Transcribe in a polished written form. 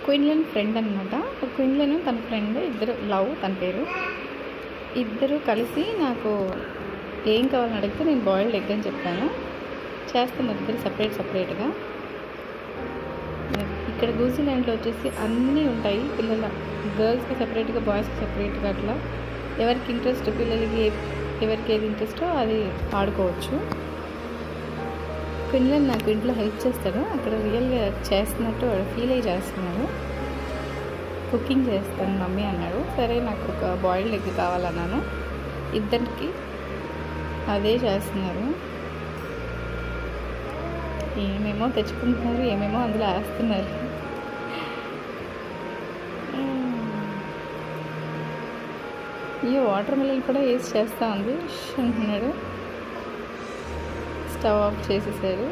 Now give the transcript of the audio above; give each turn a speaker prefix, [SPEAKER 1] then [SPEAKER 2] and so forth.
[SPEAKER 1] క్విన్లన్ friend అనమాట. క్విన్లన్ తన friend ఇద్దరు లవ్ తన పేరు. ఇద్దరు కలిసి నాకు ఏం కావాలని అడిగితే నేను బాయిల్డ్ ఎగ్ అని చెప్పాను. చేస్తున్నారు ఇద్దరు సపరేట్గా. ఇక్కడ న్యూజిలాండ్లో వచ్చేసి అన్నీ ఉంటాయి. గర్ల్స్కి సపరేట్గా, బాయ్స్కి సపరేట్గా, అట్లా ఎవరికి ఇంట్రెస్ట్, పిల్లలకి ఎవరికి ఏది ఇంట్రెస్టో అది ఆడుకోవచ్చు. క్విన్లన్ నాకు ఇంట్లో హెల్ప్ చేస్తాడు. అక్కడ రియల్గా చేస్తున్నట్టు ఫీల్ అయ్యి చేస్తున్నాడు. కుకింగ్ చేస్తాను మమ్మీ అన్నాడు. సరే నాకు ఒక బాయిల్డ్ ఎగ్ కావాలన్నాను. ఇద్దరికి అదే చేస్తున్నారు. ఏమేమో తెచ్చుకుంటున్నారు, ఏమేమో అందులో వేస్తున్నారు. ఈ వాటర్ మిలన్ కూడా వేసి చేస్తూ ఉంది అంటున్నాడు. స్టవ్ ఆఫ్ చేసేసారు.